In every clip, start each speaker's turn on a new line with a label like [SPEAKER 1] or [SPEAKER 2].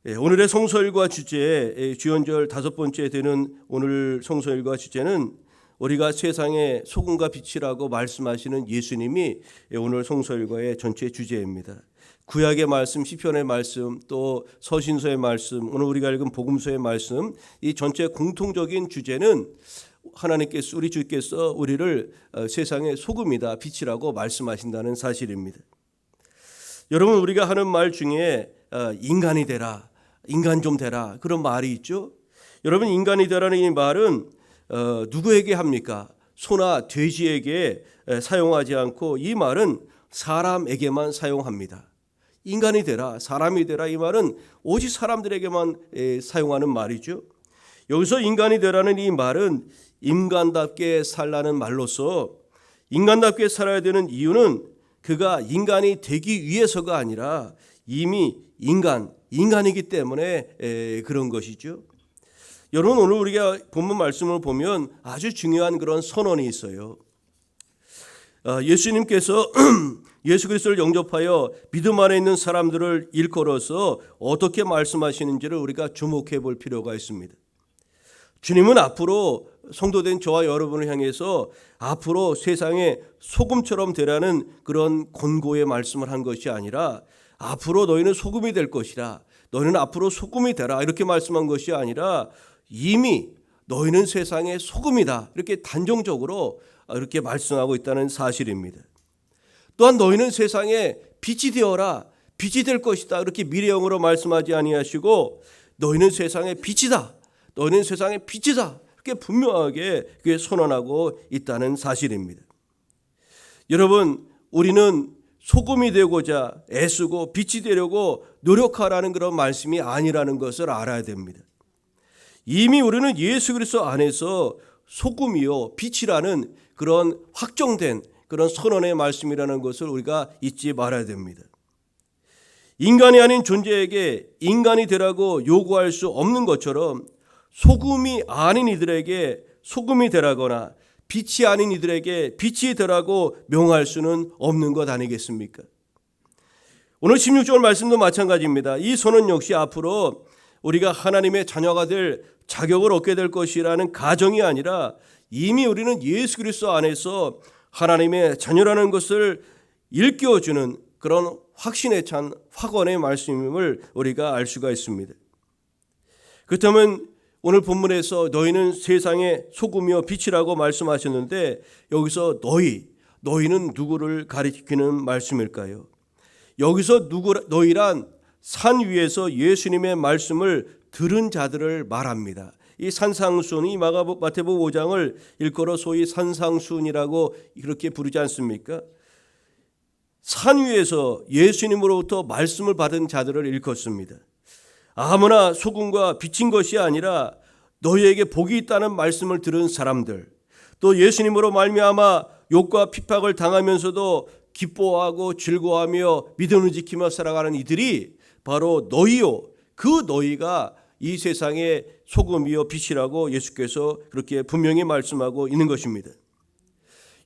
[SPEAKER 1] 오늘의 성서일과 주제, 주연절 5번째 되는 오늘 성서일과 주제는 우리가 세상의 소금과 빛이라고 말씀하시는 예수님이 오늘 성서일과의 전체 주제입니다. 구약의 말씀, 시편의 말씀, 또 서신서의 말씀, 오늘 우리가 읽은 복음서의 말씀, 이 전체 공통적인 주제는 하나님께서, 우리 주께서 우리를 세상의 소금이다, 빛이라고 말씀하신다는 사실입니다. 여러분, 우리가 하는 말 중에 인간이 되라, 인간 좀 되라, 그런 말이 있죠. 여러분, 인간이 되라는 이 말은 누구에게 합니까? 소나 돼지에게 사용하지 않고 이 말은 사람에게만 사용합니다. 인간이 되라, 사람이 되라, 이 말은 오직 사람들에게만 사용하는 말이죠. 여기서 인간이 되라는 이 말은 인간답게 살라는 말로서, 인간답게 살아야 되는 이유는 그가 인간이 되기 위해서가 아니라 이미 인간이기 때문에 그런 것이죠. 여러분, 오늘 우리가 본문 말씀을 보면 아주 중요한 그런 선언이 있어요. 예수님께서 예수 그리스도를 영접하여 믿음 안에 있는 사람들을 일컬어서 어떻게 말씀하시는지를 우리가 주목해 볼 필요가 있습니다. 주님은 앞으로 성도된 저와 여러분을 향해서 앞으로 세상에 소금처럼 되라는 그런 권고의 말씀을 한 것이 아니라, 앞으로 너희는 소금이 될 것이라, 너희는 앞으로 소금이 되라, 이렇게 말씀한 것이 아니라 이미 너희는 세상의 소금이다, 이렇게 단정적으로 이렇게 말씀하고 있다는 사실입니다. 또한 너희는 세상에 빛이 되어라, 빛이 될 것이다, 이렇게 미래형으로 말씀하지 아니하시고 너희는 세상의 빛이다, 너희는 세상의 빛이다, 이렇게 분명하게 그게 선언하고 있다는 사실입니다. 여러분, 우리는 소금이 되고자 애쓰고 빛이 되려고 노력하라는 그런 말씀이 아니라는 것을 알아야 됩니다. 이미 우리는 예수 그리스도 안에서 소금이요 빛이라는 그런 확정된 그런 선언의 말씀이라는 것을 우리가 잊지 말아야 됩니다. 인간이 아닌 존재에게 인간이 되라고 요구할 수 없는 것처럼 소금이 아닌 이들에게 소금이 되라거나 빛이 아닌 이들에게 빛이 되라고 명할 수는 없는 것 아니겠습니까? 오늘 16절 말씀도 마찬가지입니다. 이 선언 역시 앞으로 우리가 하나님의 자녀가 될 자격을 얻게 될 것이라는 가정이 아니라 이미 우리는 예수 그리스도 안에서 하나님의 자녀라는 것을 일깨워주는 그런 확신에 찬 확언의 말씀임을 우리가 알 수가 있습니다. 그렇다면 오늘 본문에서 너희는 세상의 소금이요 빛이라고 말씀하셨는데, 여기서 너희는 누구를 가리키는 말씀일까요? 여기서 너희란 산 위에서 예수님의 말씀을 들은 자들을 말합니다. 이 산상수훈이 마태복음 5장을 일컬어 소위 산상수훈이라고 그렇게 부르지 않습니까? 산 위에서 예수님으로부터 말씀을 받은 자들을 일컫습니다. 아무나 소금과 빛인 것이 아니라 너희에게 복이 있다는 말씀을 들은 사람들, 또 예수님으로 말미암아 욕과 핍박을 당하면서도 기뻐하고 즐거워하며 믿음을 지키며 살아가는 이들이 바로 너희요, 그 너희가 이 세상의 소금이요 빛이라고 예수께서 그렇게 분명히 말씀하고 있는 것입니다.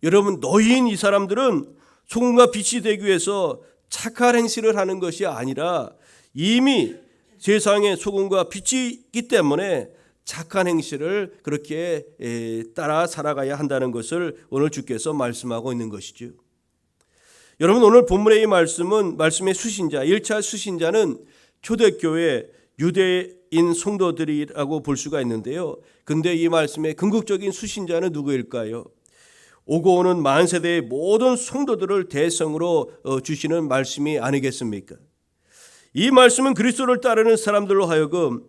[SPEAKER 1] 여러분, 너희인 이 사람들은 소금과 빛이 되기 위해서 착한 행실을 하는 것이 아니라 이미 세상의 소금과 빛이 있기 때문에 착한 행실을 그렇게 따라 살아가야 한다는 것을 오늘 주께서 말씀하고 있는 것이죠. 여러분, 오늘 본문의 이 말씀의 수신자, 1차 수신자는 초대교회 유대인 성도들이라고 볼 수가 있는데요. 근데 이 말씀의 궁극적인 수신자는 누구일까요? 오고 오는 만세대의 모든 성도들을 대성으로 주시는 말씀이 아니겠습니까? 이 말씀은 그리스도를 따르는 사람들로 하여금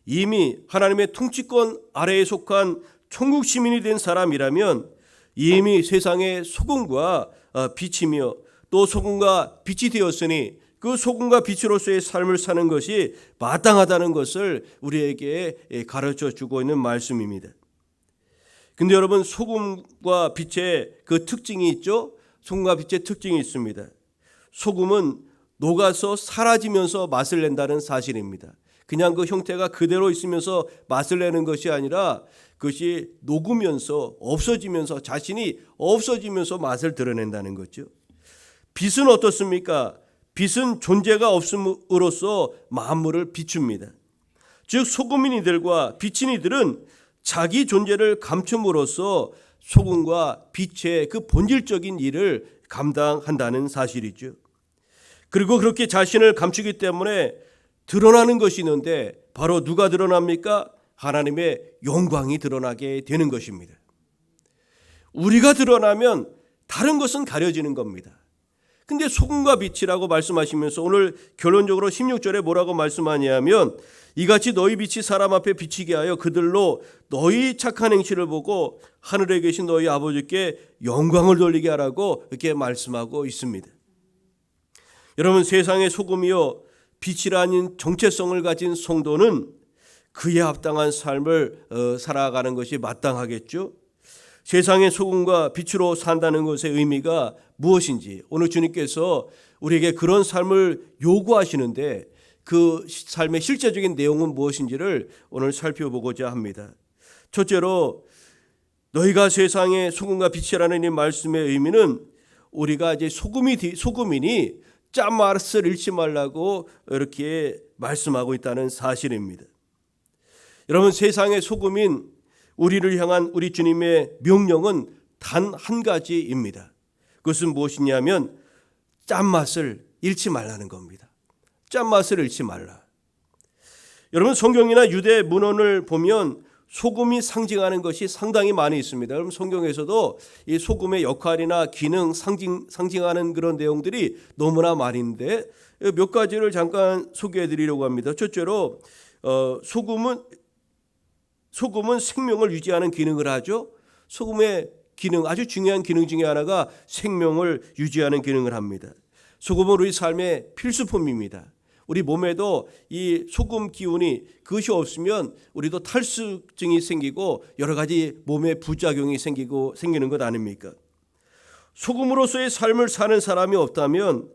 [SPEAKER 1] 이미 하나님의 통치권 아래에 속한 천국 시민이 된 사람이라면 이미 세상의 소금과 빛이며 또 소금과 빛이 되었으니 그 소금과 빛으로서의 삶을 사는 것이 마땅하다는 것을 우리에게 가르쳐 주고 있는 말씀입니다. 근데 여러분, 소금과 빛의 그 특징이 있죠? 소금과 빛의 특징이 있습니다. 소금은 녹아서 사라지면서 맛을 낸다는 사실입니다. 그냥 그 형태가 그대로 있으면서 맛을 내는 것이 아니라 그것이 녹으면서 없어지면서 자신이 없어지면서 맛을 드러낸다는 거죠. 빛은 어떻습니까? 빛은 존재가 없음으로써 만물을 비춥니다. 즉 소금인 이들과 빛인 이들은 자기 존재를 감춤으로써 소금과 빛의 그 본질적인 일을 감당한다는 사실이죠. 그리고 그렇게 자신을 감추기 때문에 드러나는 것이 있는데 바로 누가 드러납니까? 하나님의 영광이 드러나게 되는 것입니다. 우리가 드러나면 다른 것은 가려지는 겁니다. 근데 소금과 빛이라고 말씀하시면서 오늘 결론적으로 16절에 뭐라고 말씀하냐면 이같이 너희 빛이 사람 앞에 비치게 하여 그들로 너희 착한 행실을 보고 하늘에 계신 너희 아버지께 영광을 돌리게 하라고 이렇게 말씀하고 있습니다. 여러분, 세상의 소금이요 빛이라는 정체성을 가진 성도는 그에 합당한 삶을 살아가는 것이 마땅하겠죠. 세상의 소금과 빛으로 산다는 것의 의미가 무엇인지 오늘 주님께서 우리에게 그런 삶을 요구하시는데 그 삶의 실제적인 내용은 무엇인지를 오늘 살펴보고자 합니다. 첫째로 너희가 세상의 소금과 빛이라는 이 말씀의 의미는 우리가 이제 소금이니 짠맛을 잃지 말라고 이렇게 말씀하고 있다는 사실입니다. 여러분, 세상의 소금인 우리를 향한 우리 주님의 명령은 단 한 가지입니다. 그것은 무엇이냐면 짠맛을 잃지 말라는 겁니다. 짠맛을 잃지 말라. 여러분, 성경이나 유대 문헌을 보면 소금이 상징하는 것이 상당히 많이 있습니다. 여러분, 성경에서도 이 소금의 역할이나 기능 상징하는 그런 내용들이 너무나 많이 있는데 몇 가지를 잠깐 소개해 드리려고 합니다. 첫째로 소금은 생명을 유지하는 기능을 하죠. 소금의 기능, 아주 중요한 기능 중에 하나가 생명을 유지하는 기능을 합니다. 소금은 우리 삶의 필수품입니다. 우리 몸에도 이 소금 기운이 그것이 없으면 우리도 탈수증이 생기고 여러 가지 몸의 부작용이 생기는 것 아닙니까? 소금으로서의 삶을 사는 사람이 없다면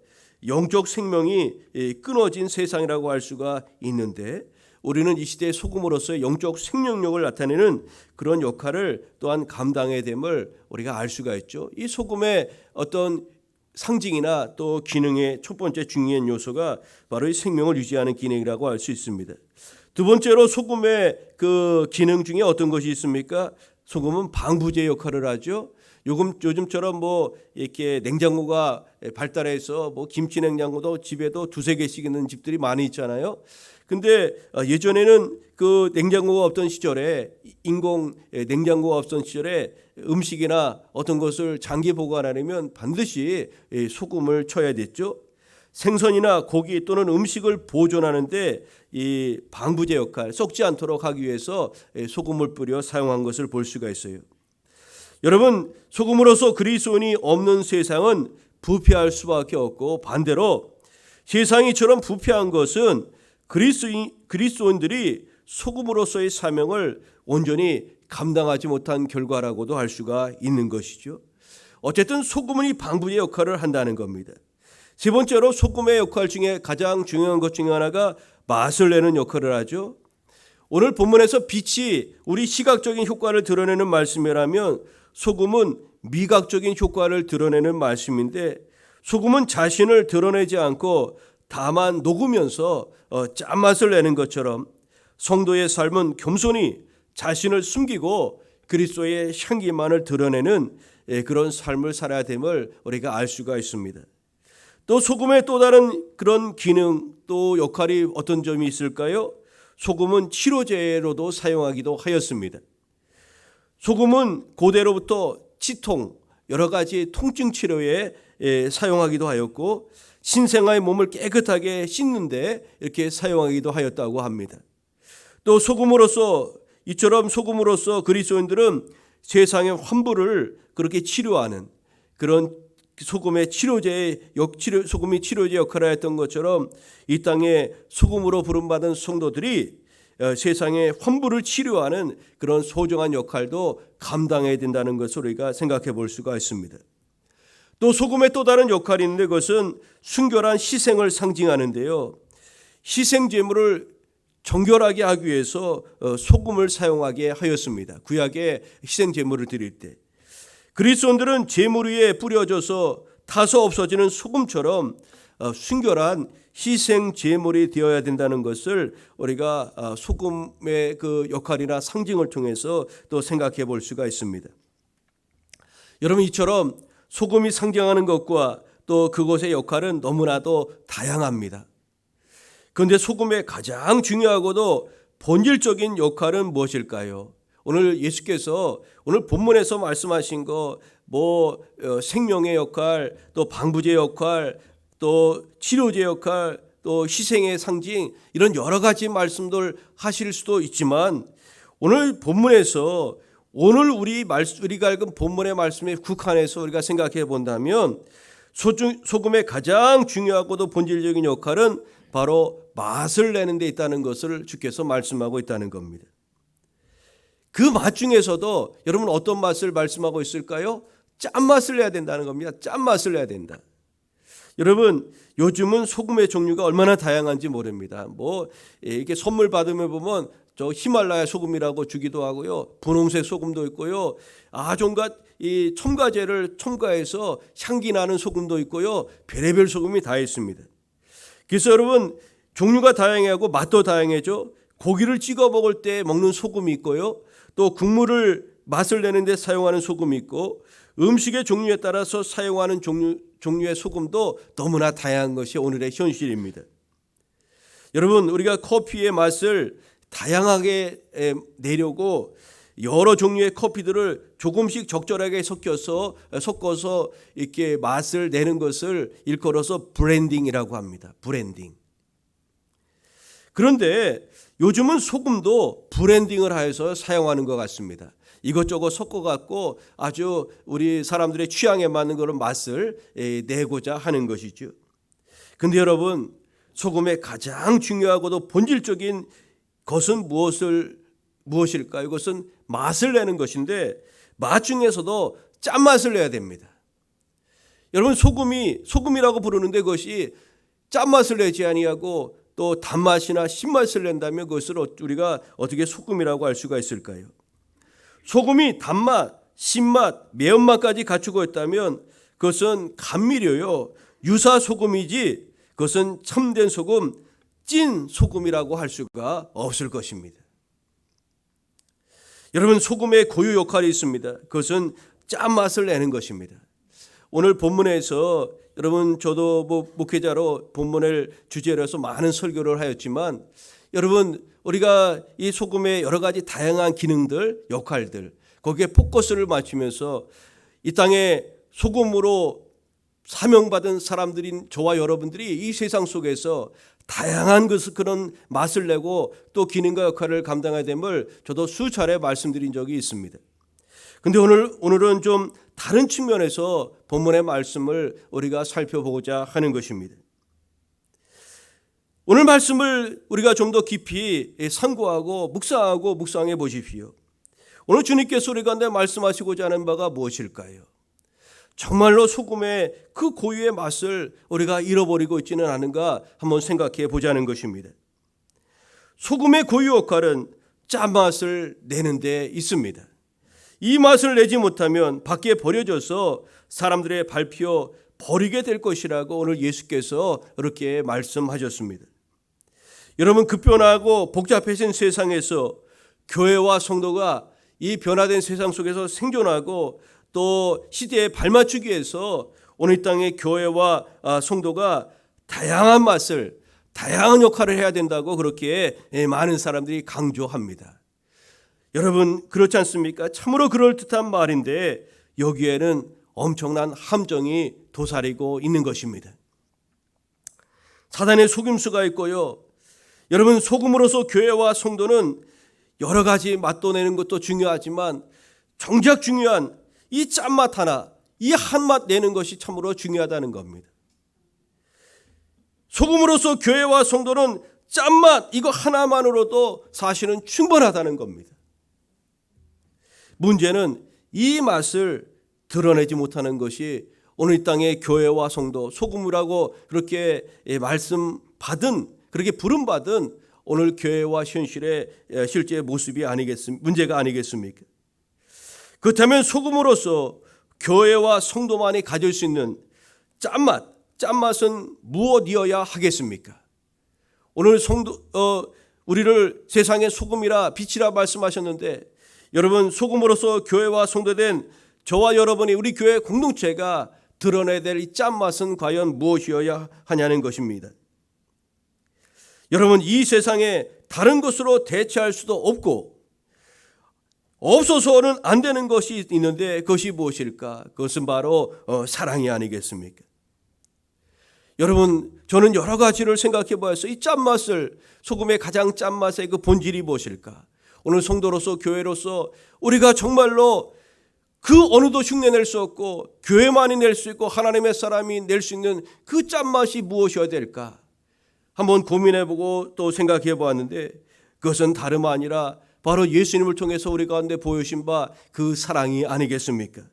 [SPEAKER 1] 영적 생명이 끊어진 세상이라고 할 수가 있는데 우리는 이 시대의 소금으로서의 영적 생명력을 나타내는 그런 역할을 또한 감당해야 됨을 우리가 알 수가 있죠. 이 소금의 어떤 상징이나 또 기능의 첫 번째 중요한 요소가 바로 이 생명을 유지하는 기능이라고 할 수 있습니다. 두 번째로 소금의 그 기능 중에 어떤 것이 있습니까? 소금은 방부제 역할을 하죠. 요즘처럼 뭐 이렇게 냉장고가 발달해서 뭐 김치 냉장고도 집에도 두세 개씩 있는 집들이 많이 있잖아요. 근데 예전에는 그 냉장고가 없던 시절에 인공 냉장고가 없던 시절에 음식이나 어떤 것을 장기 보관하려면 반드시 소금을 쳐야 됐죠. 생선이나 고기 또는 음식을 보존하는데 이 방부제 역할, 썩지 않도록 하기 위해서 소금을 뿌려 사용한 것을 볼 수가 있어요. 여러분, 소금으로서 그리스도인이 없는 세상은 부패할 수밖에 없고 반대로 세상이 이처럼 부패한 것은 그리스도인들이 소금으로서의 사명을 온전히 감당하지 못한 결과라고도 할 수가 있는 것이죠. 어쨌든 소금은 이 방부제 역할을 한다는 겁니다. 세 번째로 소금의 역할 중에 가장 중요한 것 중에 하나가 맛을 내는 역할을 하죠. 오늘 본문에서 빛이 우리 시각적인 효과를 드러내는 말씀이라면 소금은 미각적인 효과를 드러내는 말씀인데 소금은 자신을 드러내지 않고 다만 녹으면서 짠맛을 내는 것처럼 성도의 삶은 겸손히 자신을 숨기고 그리스도의 향기만을 드러내는 그런 삶을 살아야 됨을 우리가 알 수가 있습니다. 또 소금의 또 다른 그런 기능 또 역할이 어떤 점이 있을까요? 소금은 치료제로도 사용하기도 하였습니다. 소금은 고대로부터 치통, 여러 가지 통증 치료에 사용하기도 하였고 신생아의 몸을 깨끗하게 씻는데 이렇게 사용하기도 하였다고 합니다. 또 이처럼 소금으로서 그리스도인들은 세상의 환부를 그렇게 치료하는 그런 소금이 치료제 역할을 했던 것처럼 이 땅에 소금으로 부름받은 성도들이 세상의 환부를 치료하는 그런 소중한 역할도 감당해야 된다는 것을 우리가 생각해 볼 수가 있습니다. 또 소금의 또 다른 역할이 있는데 그것은 순결한 희생을 상징하는데요. 희생 제물을 정결하게 하기 위해서 소금을 사용하게 하였습니다. 구약의 희생 제물을 드릴 때 그리스도인들은 제물 위에 뿌려져서 타서 없어지는 소금처럼 순결한 희생 제물이 되어야 된다는 것을 우리가 소금의 그 역할이나 상징을 통해서 또 생각해 볼 수가 있습니다. 여러분, 이처럼 소금이 상징하는 것과 또 그것의 역할은 너무나도 다양합니다. 그런데 소금의 가장 중요하고도 본질적인 역할은 무엇일까요? 오늘 예수께서 오늘 본문에서 말씀하신 거 생명의 역할, 또 방부제 역할, 또 치료제 역할, 또 희생의 상징, 이런 여러 가지 말씀들 하실 수도 있지만 오늘 본문에서 오늘 우리가 읽은 본문의 말씀에 국한해서 우리가 생각해 본다면 소금의 가장 중요하고도 본질적인 역할은 바로 맛을 내는 데 있다는 것을 주께서 말씀하고 있다는 겁니다. 그 맛 중에서도 여러분 어떤 맛을 말씀하고 있을까요? 짠맛을 내야 된다는 겁니다. 짠맛을 내야 된다. 여러분, 요즘은 소금의 종류가 얼마나 다양한지 모릅니다. 이렇게 선물 받으면 보면 저 히말라야 소금이라고 주기도 하고요. 분홍색 소금도 있고요. 온갖 이 첨가제를 첨가해서 향기 나는 소금도 있고요. 별의별 소금이 다 있습니다. 그래서 여러분, 종류가 다양하고 맛도 다양하죠. 고기를 찍어 먹을 때 먹는 소금이 있고요. 또 국물을 맛을 내는 데 사용하는 소금이 있고, 음식의 종류에 따라서 사용하는 종류의 소금도 너무나 다양한 것이 오늘의 현실입니다. 여러분, 우리가 커피의 맛을 다양하게 내려고 여러 종류의 커피들을 조금씩 적절하게 섞어서 이렇게 맛을 내는 것을 일컬어서 브랜딩이라고 합니다. 브랜딩. 그런데 요즘은 소금도 브랜딩을 하여서 사용하는 것 같습니다. 이것저것 섞어갖고 아주 우리 사람들의 취향에 맞는 그런 맛을 내고자 하는 것이죠. 그런데 여러분, 소금의 가장 중요하고도 본질적인 것은 무엇일까요? 이것은 맛을 내는 것인데 맛 중에서도 짠맛을 내야 됩니다. 여러분, 소금이라고 부르는데 그것이 짠맛을 내지 아니하고 또 단맛이나 신맛을 낸다면 그것을 우리가 어떻게 소금이라고 할 수가 있을까요? 소금이 단맛, 신맛, 매운맛까지 갖추고 있다면 그것은 감미료요, 유사 소금이지 그것은 참된 소금, 찐 소금이라고 할 수가 없을 것입니다. 여러분, 소금의 고유 역할이 있습니다. 그것은 짠맛을 내는 것입니다. 오늘 본문에서 여러분, 저도 목회자로 본문을 주제로 해서 많은 설교를 하였지만 여러분, 우리가 이 소금의 여러 가지 다양한 기능들, 역할들, 거기에 포커스를 맞추면서 이 땅에 소금으로 사명받은 사람들인 저와 여러분들이 이 세상 속에서 다양한 그런 맛을 내고 또 기능과 역할을 감당해야 됨을 저도 수차례 말씀드린 적이 있습니다. 그런데 오늘은 좀 다른 측면에서 본문의 말씀을 우리가 살펴보고자 하는 것입니다. 오늘 말씀을 우리가 좀 더 깊이 상고하고 묵상해 보십시오. 오늘 주님께서 우리 가운데 말씀하시고자 하는 바가 무엇일까요? 정말로 소금의 그 고유의 맛을 우리가 잃어버리고 있지는 않은가 한번 생각해 보자는 것입니다. 소금의 고유 역할은 짠맛을 내는 데 있습니다. 이 맛을 내지 못하면 밖에 버려져서 사람들의 밟혀 버리게 될 것이라고 오늘 예수께서 그렇게 말씀하셨습니다. 여러분, 급변하고 복잡해진 세상에서 교회와 성도가 이 변화된 세상 속에서 생존하고 또 시대에 발맞추기 위해서 오늘 땅의 교회와 성도가 다양한 맛을, 다양한 역할을 해야 된다고 그렇게 많은 사람들이 강조합니다. 여러분, 그렇지 않습니까? 참으로 그럴듯한 말인데 여기에는 엄청난 함정이 도사리고 있는 것입니다. 사단의 속임수가 있고요. 여러분, 소금으로서 교회와 성도는 여러 가지 맛도 내는 것도 중요하지만 정작 중요한 이 짠맛 하나, 이 한맛 내는 것이 참으로 중요하다는 겁니다. 소금으로서 교회와 성도는 짠맛 이거 하나만으로도 사실은 충분하다는 겁니다. 문제는 이 맛을 드러내지 못하는 것이 오늘 이 땅의 교회와 성도, 소금이라고 그렇게 그렇게 부름받은 오늘 교회와 현실의 실제 모습이 문제가 아니겠습니까? 그렇다면 소금으로서 교회와 성도만이 가질 수 있는 짠맛, 짠맛은 무엇이어야 하겠습니까? 오늘 우리를 세상의 소금이라 빛이라 말씀하셨는데, 여러분, 소금으로서 교회와 성도된 저와 여러분이 우리 교회 공동체가 드러내야 될 이 짠맛은 과연 무엇이어야 하냐는 것입니다. 여러분, 이 세상에 다른 것으로 대체할 수도 없고 없어서는 안 되는 것이 있는데 그것이 무엇일까? 그것은 바로 사랑이 아니겠습니까? 여러분, 저는 여러 가지를 생각해 보았어요. 이 짠맛을, 소금의 가장 짠맛의 그 본질이 무엇일까? 오늘 성도로서, 교회로서 우리가 정말로 그 어느도 흉내낼 수 없고 교회만이 낼 수 있고 하나님의 사람이 낼 수 있는 그 짠맛이 무엇이어야 될까? 한번 고민해보고 또 생각해 보았는데, 그것은 다름 아니라 바로 예수님을 통해서 우리 가운데 보여주신 바 그 사랑이 아니겠습니까?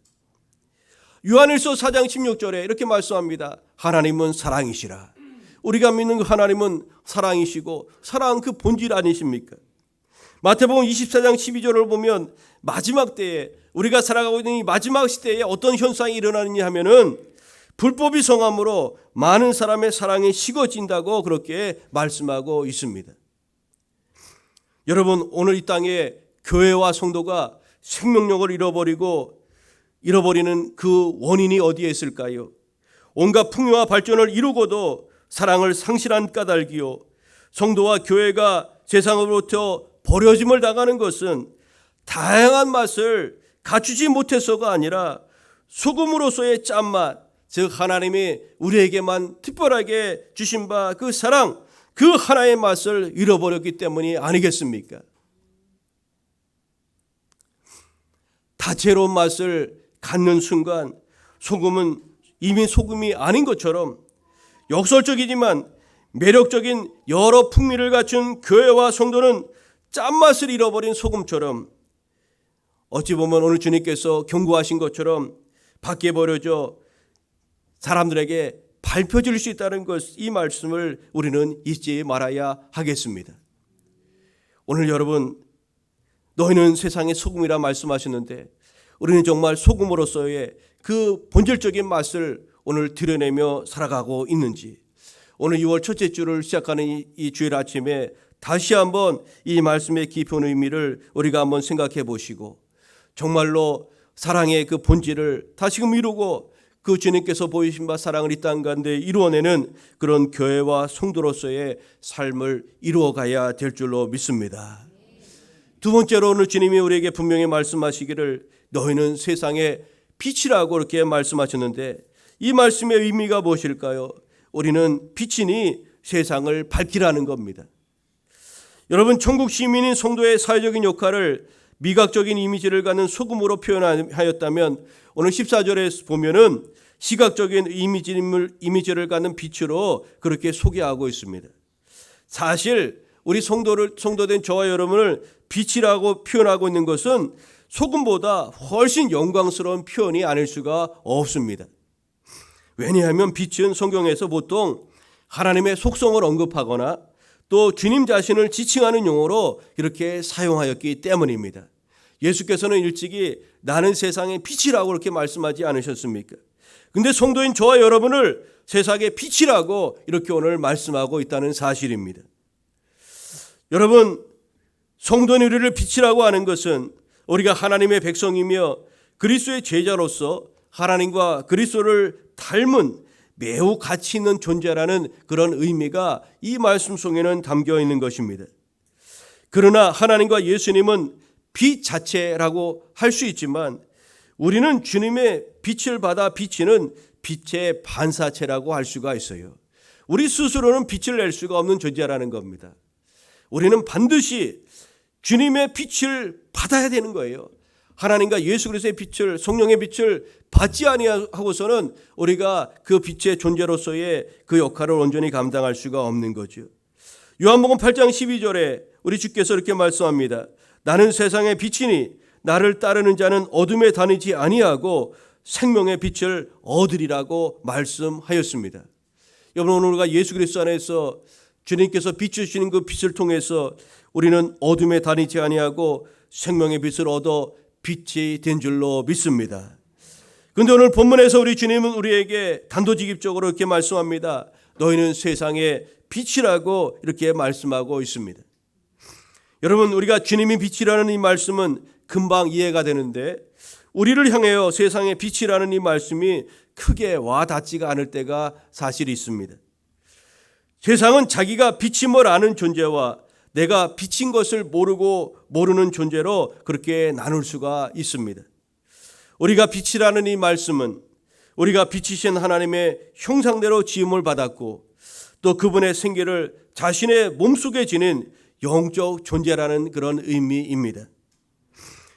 [SPEAKER 1] 요한일서 4장 16절에 이렇게 말씀합니다. 하나님은 사랑이시라. 우리가 믿는 그 하나님은 사랑이시고 사랑 그 본질 아니십니까? 마태복음 24장 12절을 보면 마지막 때에, 우리가 살아가고 있는 이 마지막 시대에 어떤 현상이 일어나느냐 하면은 불법이 성함으로 많은 사람의 사랑이 식어진다고 그렇게 말씀하고 있습니다. 여러분, 오늘 이 땅에 교회와 성도가 생명력을 잃어버리는 그 원인이 어디에 있을까요? 온갖 풍요와 발전을 이루고도 사랑을 상실한 까닭이요, 성도와 교회가 세상으로부터 버려짐을 당하는 것은 다양한 맛을 갖추지 못해서가 아니라 소금으로서의 짠맛, 즉 하나님이 우리에게만 특별하게 주신 바 그 사랑, 그 하나의 맛을 잃어버렸기 때문이 아니겠습니까? 다채로운 맛을 갖는 순간 소금은 이미 소금이 아닌 것처럼, 역설적이지만 매력적인 여러 풍미를 갖춘 교회와 성도는 짠맛을 잃어버린 소금처럼, 어찌 보면 오늘 주님께서 경고하신 것처럼 밖에 버려져 사람들에게 밟혀질 수 있다는 것, 이 말씀을 우리는 잊지 말아야 하겠습니다. 오늘 여러분, 너희는 세상의 소금이라 말씀하셨는데 우리는 정말 소금으로서의 그 본질적인 맛을 오늘 드러내며 살아가고 있는지, 오늘 6월 첫째 주를 시작하는 이 주일 아침에 다시 한번 이 말씀의 깊은 의미를 우리가 한번 생각해 보시고, 정말로 사랑의 그 본질을 다시금 이루고 그 주님께서 보이신 바 사랑을 이 땅 가운데 이루어내는 그런 교회와 성도로서의 삶을 이루어가야 될 줄로 믿습니다. 두 번째로 오늘 주님이 우리에게 분명히 말씀하시기를 너희는 세상의 빛이라고 이렇게 말씀하셨는데, 이 말씀의 의미가 무엇일까요? 우리는 빛이니 세상을 밝히라는 겁니다. 여러분, 천국 시민인 성도의 사회적인 역할을 미각적인 이미지를 갖는 소금으로 표현하였다면, 오늘 14절에 보면은 시각적인 이미지를 갖는 빛으로 그렇게 소개하고 있습니다. 사실 우리 성도된 저와 여러분을 빛이라고 표현하고 있는 것은 소금보다 훨씬 영광스러운 표현이 아닐 수가 없습니다. 왜냐하면 빛은 성경에서 보통 하나님의 속성을 언급하거나 또 주님 자신을 지칭하는 용어로 이렇게 사용하였기 때문입니다. 예수께서는 일찍이 나는 세상의 빛이라고 그렇게 말씀하지 않으셨습니까? 근데 성도인 저와 여러분을 세상의 빛이라고 이렇게 오늘 말씀하고 있다는 사실입니다. 여러분, 성도인 우리를 빛이라고 하는 것은 우리가 하나님의 백성이며 그리스도의 제자로서 하나님과 그리스도를 닮은 매우 가치 있는 존재라는 그런 의미가 이 말씀 속에는 담겨 있는 것입니다. 그러나 하나님과 예수님은 빛 자체라고 할 수 있지만 우리는 주님의 빛을 받아 비치는 빛의 반사체라고 할 수가 있어요. 우리 스스로는 빛을 낼 수가 없는 존재라는 겁니다. 우리는 반드시 주님의 빛을 받아야 되는 거예요. 하나님과 예수 그리스도의 빛을, 성령의 빛을 받지 아니하고서는 우리가 그 빛의 존재로서의 그 역할을 온전히 감당할 수가 없는 거죠. 요한복음 8장 12절에 우리 주께서 이렇게 말씀합니다. 나는 세상의 빛이니 나를 따르는 자는 어둠에 다니지 아니하고 생명의 빛을 얻으리라고 말씀하였습니다. 여러분, 오늘 우리가 예수 그리스도 안에서 주님께서 비추시는 그 빛을 통해서 우리는 어둠에 다니지 아니하고 생명의 빛을 얻어 빛이 된 줄로 믿습니다. 그런데 오늘 본문에서 우리 주님은 우리에게 단도직입적으로 이렇게 말씀합니다. 너희는 세상의 빛이라고 이렇게 말씀하고 있습니다. 여러분, 우리가 주님이 빛이라는 이 말씀은 금방 이해가 되는데 우리를 향하여 세상의 빛이라는 이 말씀이 크게 와닿지가 않을 때가 사실 있습니다. 세상은 자기가 빛임을 아는 존재와 내가 빛인 것을 모르는 존재로 그렇게 나눌 수가 있습니다. 우리가 빛이라는 이 말씀은 우리가 빛이신 하나님의 형상대로 지음을 받았고 또 그분의 생기를 자신의 몸속에 지닌 영적 존재라는 그런 의미입니다.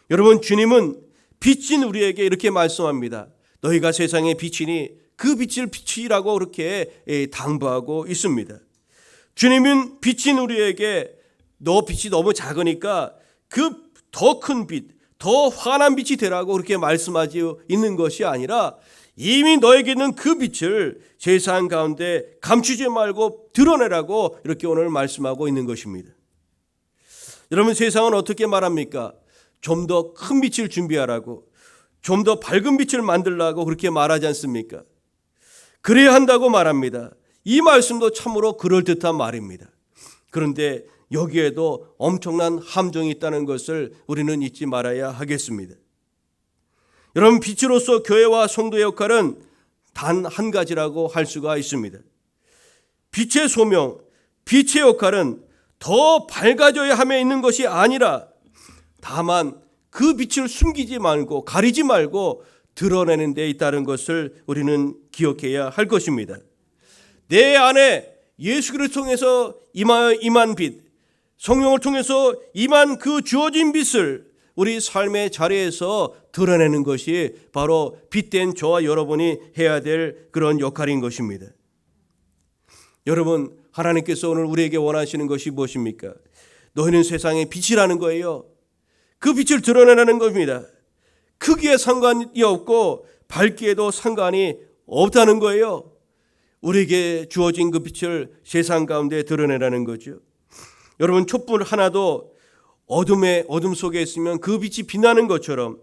[SPEAKER 1] 여러분, 주님은 빛인 우리에게 이렇게 말씀합니다. 너희가 세상의 빛이니 그 빛을 빛이라고 그렇게 당부하고 있습니다. 주님은 빛인 우리에게 너 빛이 너무 작으니까 그 더 큰 빛, 더 환한 빛이 되라고 그렇게 말씀하지 있는 것이 아니라 이미 너에게 있는 그 빛을 세상 가운데 감추지 말고 드러내라고 이렇게 오늘 말씀하고 있는 것입니다. 여러분, 세상은 어떻게 말합니까? 좀 더 큰 빛을 준비하라고, 좀 더 밝은 빛을 만들라고 그렇게 말하지 않습니까? 그래야 한다고 말합니다. 이 말씀도 참으로 그럴듯한 말입니다. 그런데 여기에도 엄청난 함정이 있다는 것을 우리는 잊지 말아야 하겠습니다. 여러분, 빛으로서 교회와 성도의 역할은 단 한 가지라고 할 수가 있습니다. 빛의 소명, 빛의 역할은 더 밝아져야 함에 있는 것이 아니라 다만 그 빛을 숨기지 말고 가리지 말고 드러내는 데 있다는 것을 우리는 기억해야 할 것입니다. 내 안에 예수 그리스도를 통해서 임한 빛, 성령을 통해서 임한 그 주어진 빛을 우리 삶의 자리에서 드러내는 것이 바로 빛된 저와 여러분이 해야 될 그런 역할인 것입니다. 여러분, 하나님께서 오늘 우리에게 원하시는 것이 무엇입니까? 너희는 세상의 빛이라는 거예요. 그 빛을 드러내라는 겁니다. 크기에 상관이 없고 밝기에도 상관이 없다는 거예요. 우리에게 주어진 그 빛을 세상 가운데 드러내라는 거죠. 여러분, 촛불 하나도 어둠 속에 있으면 그 빛이 빛나는 것처럼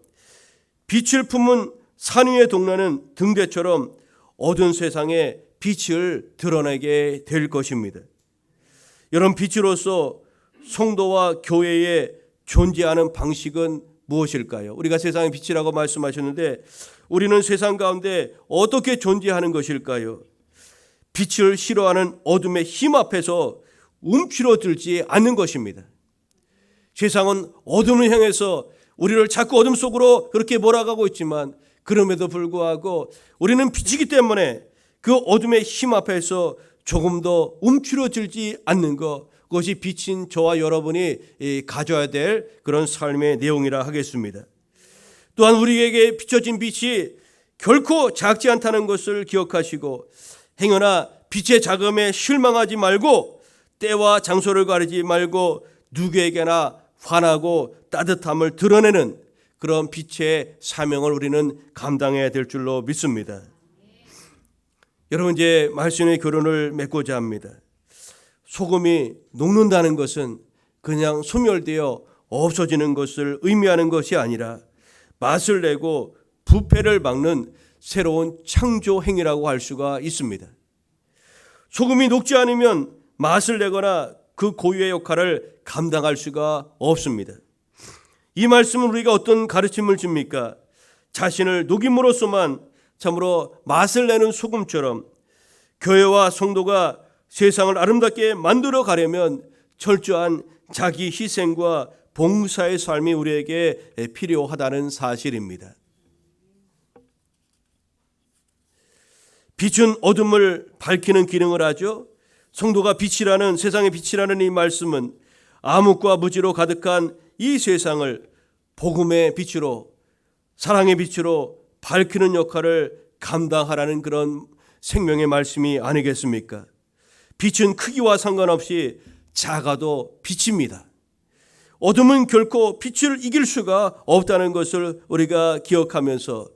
[SPEAKER 1] 빛을 품은 산 위에 동나는 등대처럼 어두운 세상에 빛을 드러내게 될 것입니다. 여러분, 빛으로서 성도와 교회에 존재하는 방식은 무엇일까요? 우리가 세상의 빛이라고 말씀하셨는데 우리는 세상 가운데 어떻게 존재하는 것일까요? 빛을 싫어하는 어둠의 힘 앞에서 움츠러들지 않는 것입니다. 세상은 어둠을 향해서 우리를 자꾸 어둠 속으로 그렇게 몰아가고 있지만 그럼에도 불구하고 우리는 빛이기 때문에 그 어둠의 힘 앞에서 조금 더 움츠러들지 않는 것, 그것이 빛인 저와 여러분이 가져야 될 그런 삶의 내용이라 하겠습니다. 또한 우리에게 비춰진 빛이 결코 작지 않다는 것을 기억하시고 행여나 빛의 작음에 실망하지 말고 때와 장소를 가리지 말고 누구에게나 환하고 따뜻함을 드러내는 그런 빛의 사명을 우리는 감당해야 될 줄로 믿습니다. 여러분, 이제 말씀의 결론을 맺고자 합니다. 소금이 녹는다는 것은 그냥 소멸되어 없어지는 것을 의미하는 것이 아니라 맛을 내고 부패를 막는 새로운 창조 행위라고 할 수가 있습니다. 소금이 녹지 않으면 맛을 내거나 그 고유의 역할을 감당할 수가 없습니다. 이 말씀은 우리가 어떤 가르침을 줍니까? 자신을 녹임으로써만 참으로 맛을 내는 소금처럼 교회와 성도가 세상을 아름답게 만들어 가려면 철저한 자기 희생과 봉사의 삶이 우리에게 필요하다는 사실입니다. 빛은 어둠을 밝히는 기능을 하죠. 성도가 빛이라는, 세상의 빛이라는 이 말씀은 암흑과 무지로 가득한 이 세상을 복음의 빛으로, 사랑의 빛으로 밝히는 역할을 감당하라는 그런 생명의 말씀이 아니겠습니까? 빛은 크기와 상관없이 작아도 빛입니다. 어둠은 결코 빛을 이길 수가 없다는 것을 우리가 기억하면서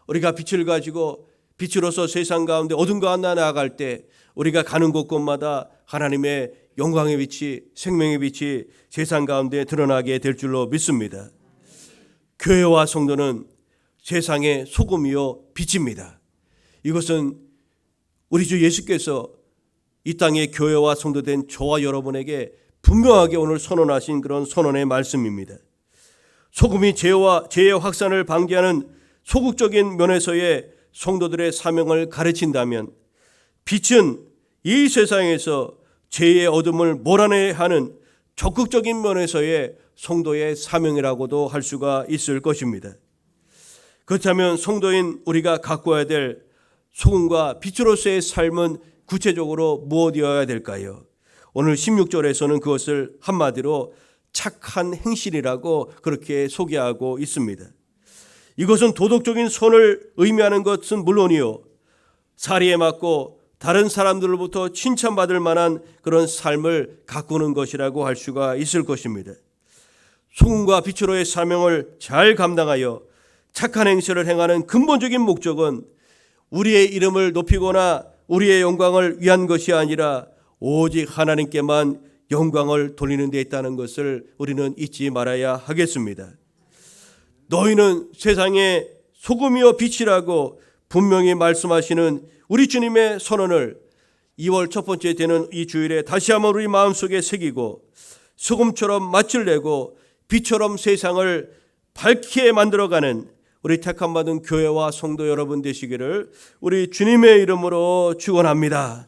[SPEAKER 1] 우리가 빛을 가지고 빛으로서 세상 가운데 어둠 가운데 나아갈 때 우리가 가는 곳곳마다 하나님의 영광의 빛이, 생명의 빛이 세상 가운데 드러나게 될 줄로 믿습니다. 교회와 성도는 세상의 소금이요 빛입니다. 이것은 우리 주 예수께서 이 땅의 교회와 성도된 저와 여러분에게 분명하게 오늘 선언하신 그런 선언의 말씀입니다. 소금이 죄의 확산을 방지하는 소극적인 면에서의 성도들의 사명을 가르친다면, 빛은 이 세상에서 죄의 어둠을 몰아내야 하는 적극적인 면에서의 성도의 사명이라고도 할 수가 있을 것입니다. 그렇다면 성도인 우리가 가꾸어야 될 소금과 빛으로서의 삶은 구체적으로 무엇이어야 될까요? 오늘 16절에서는 그것을 한마디로 착한 행실이라고 그렇게 소개하고 있습니다. 이것은 도덕적인 선을 의미하는 것은 물론이요, 사리에 맞고 다른 사람들로부터 칭찬받을 만한 그런 삶을 가꾸는 것이라고 할 수가 있을 것입니다. 소금과 빛으로의 사명을 잘 감당하여 착한 행실을 행하는 근본적인 목적은 우리의 이름을 높이거나 우리의 영광을 위한 것이 아니라 오직 하나님께만 영광을 돌리는 데 있다는 것을 우리는 잊지 말아야 하겠습니다. 너희는 세상의 소금이요 빛이라고 분명히 말씀하시는 우리 주님의 선언을 2월 첫 번째 되는 이 주일에 다시 한번 우리 마음속에 새기고 소금처럼 맛을 내고 빛처럼 세상을 밝게 만들어가는 우리 택함받은 교회와 성도 여러분 되시기를 우리 주님의 이름으로 축원합니다.